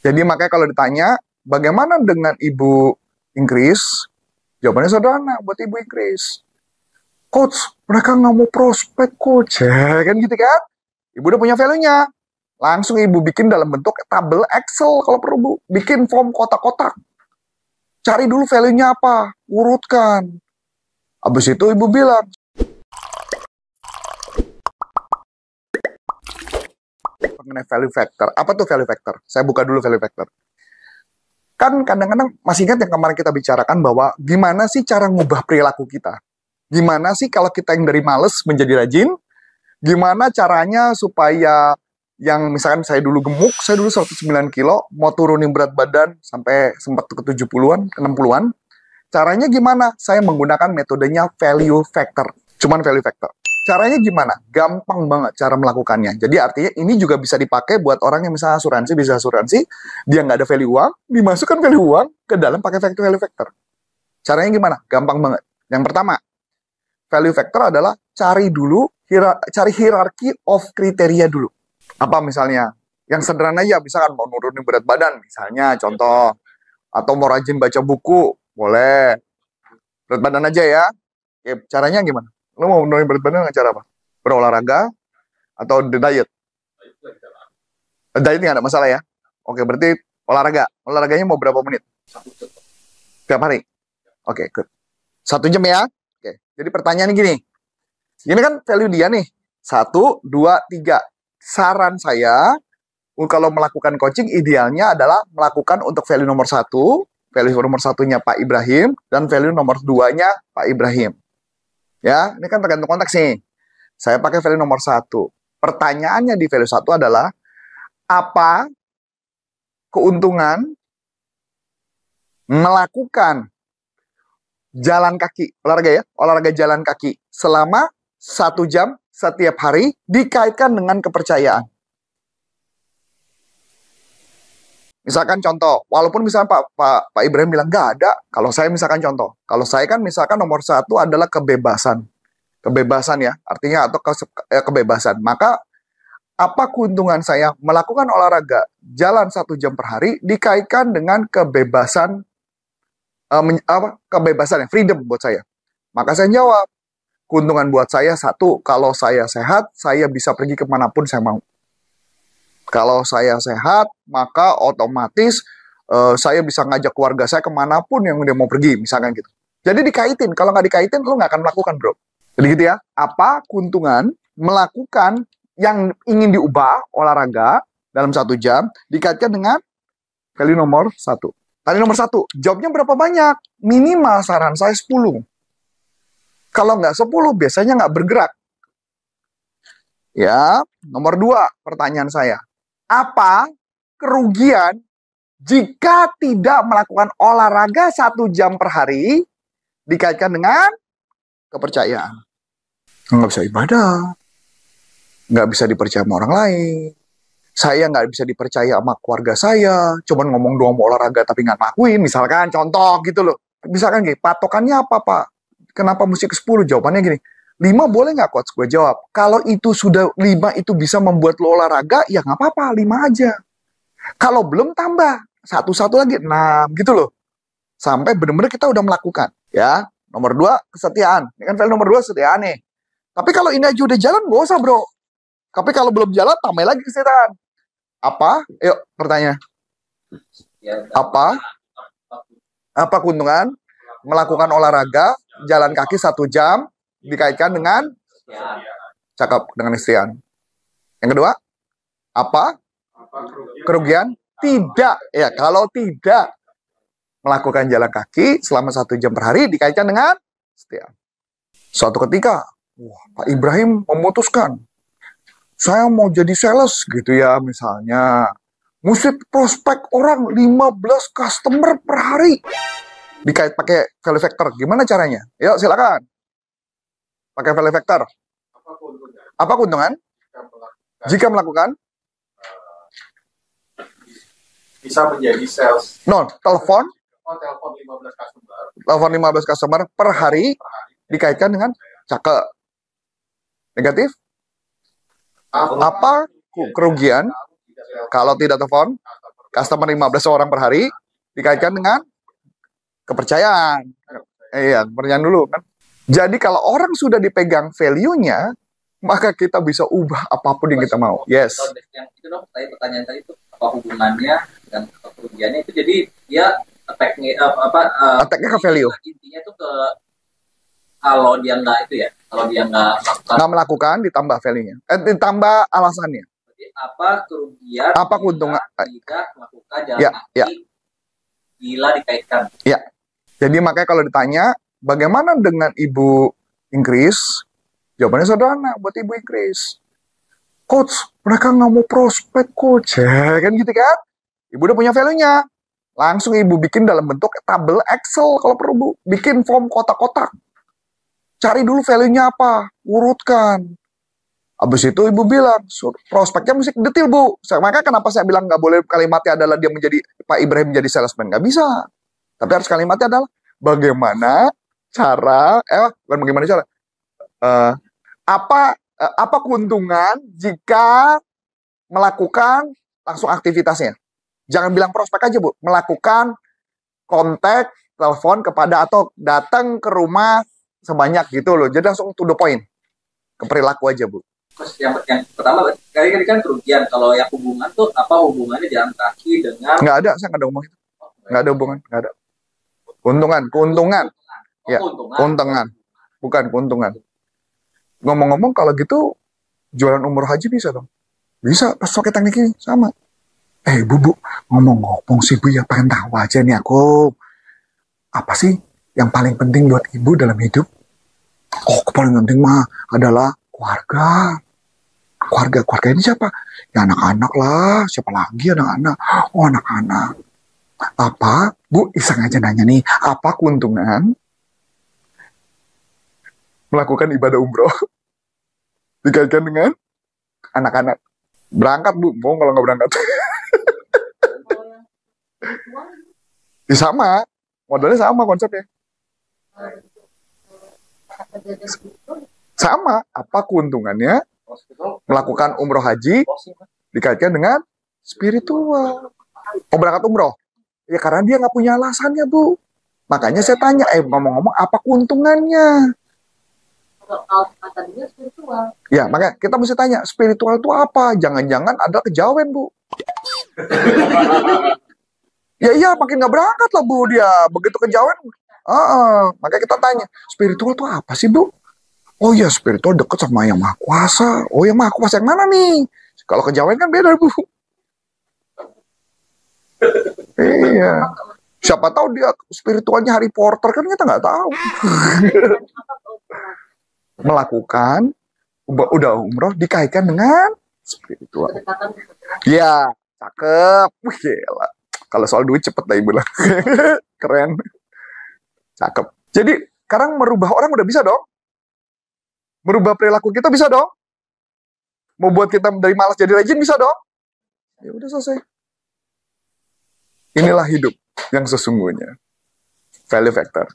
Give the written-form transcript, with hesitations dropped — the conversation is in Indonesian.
Jadi makanya kalau ditanya, bagaimana dengan Ibu Inggris? Jawabannya sederhana buat Ibu Inggris. Coach, mereka nggak mau prospek, coach. Ya, kan gitu kan? Ibu udah punya value-nya. Langsung Ibu bikin dalam bentuk tabel Excel kalau perlu, Bu. Bikin form kotak-kotak. Cari dulu value-nya apa, urutkan. Habis itu Ibu bilang, mengenai value factor. Apa tuh value factor? Saya buka dulu value factor. Kan kadang-kadang masih ingat yang kemarin kita bicarakan bahwa gimana sih cara ngubah perilaku kita? Gimana sih kalau kita yang dari males menjadi rajin? Gimana caranya supaya yang misalkan saya dulu gemuk, saya dulu 109 kilo, mau turunin berat badan sampai sempat ke 70-an, ke 60-an. Caranya gimana? Saya menggunakan metodenya value factor. Cuman value factor. Caranya gimana? Gampang banget cara melakukannya. Jadi artinya ini juga bisa dipakai buat orang yang misalnya asuransi, bisa asuransi, dia nggak ada value uang, dimasukkan value uang ke dalam pakai value factor. Caranya gimana? Gampang banget. Yang pertama, value factor adalah cari hierarchy of kriteria dulu. Apa misalnya? Yang sederhana aja, misalkan mau nurunin berat badan, misalnya contoh. Atau mau rajin baca buku, boleh. Berat badan aja ya. Oke, caranya gimana? Lo mau nurunin berat badan dengan cara apa? Berolahraga atau diet? Diet nggak ada masalah ya? Oke, berarti olahraga. Olahraganya mau berapa menit? Tiap hari? Oke, good. 1 jam ya? Oke, jadi pertanyaannya gini. Ini kan value dia nih. 1, 2, 3. Saran saya, kalau melakukan coaching, idealnya adalah melakukan untuk value nomor 1, value nomor 1-nya Pak Ibrahim, dan value nomor 2-nya Pak Ibrahim. Ya, ini kan tergantung konteks nih. Saya pakai value nomor 1. Pertanyaannya di value 1 adalah, apa keuntungan melakukan jalan kaki, olahraga ya, olahraga jalan kaki selama 1 jam setiap hari dikaitkan dengan kepercayaan. Misalkan contoh, walaupun misalnya Pak Ibrahim bilang nggak ada, kalau saya misalkan contoh, kalau saya kan misalkan nomor 1 adalah kebebasan, kebebasan ya, artinya atau kebebasan. Maka apa keuntungan saya melakukan olahraga jalan 1 jam per hari dikaitkan dengan kebebasan, kebebasan ya, freedom buat saya. Maka saya jawab, keuntungan buat saya 1, kalau saya sehat, saya bisa pergi kemanapun saya mau. Kalau saya sehat, maka otomatis saya bisa ngajak keluarga saya kemanapun yang dia mau pergi, misalkan gitu. Jadi dikaitin, kalau nggak dikaitin, lo nggak akan melakukan, bro. Jadi gitu ya, apa keuntungan melakukan yang ingin diubah, olahraga, dalam 1 jam, dikaitkan dengan value nomor 1. Value nomor 1, jawabnya berapa banyak? Minimal saran saya 10. Kalau nggak 10, biasanya nggak bergerak. Ya, nomor 2, pertanyaan saya. Apa kerugian jika tidak melakukan olahraga 1 jam per hari dikaitkan dengan kepercayaan? Nggak bisa ibadah, nggak bisa dipercaya sama orang lain, saya nggak bisa dipercaya sama keluarga saya, cuman ngomong doang mau olahraga tapi nggak ngakuin, misalkan contoh gitu loh. Misalkan gini, patokannya apa Pak? Kenapa mesti ke 10? Jawabannya gini, 5 boleh nggak coach? Gue jawab, kalau itu sudah 5 itu bisa membuat lo olahraga, ya nggak apa-apa, 5 aja. Kalau belum tambah, 1 lagi, 6 gitu loh. Sampai benar-benar kita udah melakukan. Ya, nomor 2, kesetiaan. Ini kan value nomor 2, kesetiaan nih. Tapi kalau ini aja udah jalan, gak usah bro. Tapi kalau belum jalan, tambah lagi kesetiaan. Apa? Yuk, pertanyaan. Apa keuntungan melakukan olahraga, jalan kaki 1 jam, dikaitkan dengan cakep, dengan istrian. Yang kedua, apa kerugian? Tidak. Ya, kalau tidak melakukan jalan kaki selama 1 jam per hari dikaitkan dengan istrian. Suatu ketika, Pak Ibrahim memutuskan, saya mau jadi sales gitu ya misalnya. Mesti prospek orang 15 customer per hari. Dikait pakai value factor. Gimana caranya? Yuk silakan. Pakai value factor. Apa keuntungan? Jika melakukan? Bisa menjadi sales. Telepon 15 customer. Telepon 15 customer per hari dikaitkan dengan cakep. Negatif? Apa kerugian kalau tidak telepon Customer 15 orang per hari dikaitkan dengan kepercayaan. Iya, kepercayaan dulu kan. Jadi kalau orang sudah dipegang value-nya, maka kita bisa ubah apapun yang kita mau. Yes. Yang itu dong, saya pertanyaan tadi itu apa hubungannya dengan kerugiannya itu, jadi dia attack-nya ke value. Intinya tuh ke kalau dia nggak itu ya, kalau dia nggak melakukan ditambah value-nya, ditambah alasannya. Jadi apa kerugian? Apa keuntungan? Tidak melakukan jalan kaki bila dikaitkan. Ya. Jadi makanya kalau ditanya bagaimana dengan ibu Inggris, jawabannya sederhana buat ibu Inggris. Coach, mereka nggak mau prospek, coach. Ya, kan gitu kan? Ibu udah punya value-nya. Langsung ibu bikin dalam bentuk tabel Excel kalau perlu, Bu. Bikin form kotak-kotak. Cari dulu value-nya apa, urutkan. Habis itu ibu bilang, prospeknya mesti detail, Bu. Maka kenapa saya bilang nggak boleh kalimatnya adalah dia menjadi, Pak Ibrahim menjadi salesman. Nggak bisa. Tapi harus kalimatnya adalah, bagaimana cara, bukan bagaimana cara, apa keuntungan jika melakukan langsung aktivitasnya. Jangan bilang prospek aja, Bu. Melakukan kontak, telepon kepada, atau datang ke rumah sebanyak gitu loh. Jadi langsung to the point. Ke perilaku aja, Bu. Terus yang pertama, kali kan kerugian. Kalau yang hubungan tuh, apa hubungannya jalan kaki dengan... Nggak ada, saya nggak ada ngomong itu. Nggak ada hubungan, nggak ada. Keuntungan. Ya, keuntungan. Bukan keuntungan. Ngomong-ngomong kalau gitu, jualan umroh haji bisa dong? Bisa, pas pakai teknik ini, sama. Bu, ngomong-ngomong sih Bu ya, pengen tahu aja nih aku. Apa sih yang paling penting buat ibu dalam hidup? Oh, paling penting mah adalah keluarga. Keluarga ini siapa? Ya anak-anak lah, siapa lagi anak-anak? Oh, anak-anak. Apa? Bu, iseng aja nanya nih, apa keuntungan melakukan ibadah umroh dikaitkan dengan anak-anak? Berangkat, Bu, mau kalau nggak berangkat? Ya sama, modalnya sama konsepnya. Sama, apa keuntungannya melakukan umroh haji dikaitkan dengan spiritual? Oh, berangkat umroh? Ya karena dia nggak punya alasannya, Bu. Makanya saya tanya, ngomong-ngomong apa keuntungannya? Ya, makanya kita mesti tanya, spiritual itu apa? Jangan-jangan ada kejawen, Bu. Ya iya, makin nggak berangkat lah, Bu, dia. Begitu kejawen, makanya kita tanya, spiritual itu apa sih, Bu? Oh iya, spiritual deket sama yang maha kuasa. Oh yang maha kuasa yang mana nih? Kalau kejawen kan beda, Bu. Iya. Siapa tahu dia spiritualnya Harry Potter, kan kita nggak tahu. Melakukan udah umroh dikaitkan dengan spiritual. Ya, cakep. Wih, gila. Kalau soal duit cepet lah ibu lah. Keren. Cakep. Jadi sekarang merubah orang udah bisa dong. Merubah perilaku kita bisa dong. Mau buat kita dari malas jadi rajin bisa dong. Ya udah selesai. Inilah hidup yang sesungguhnya. Value factor.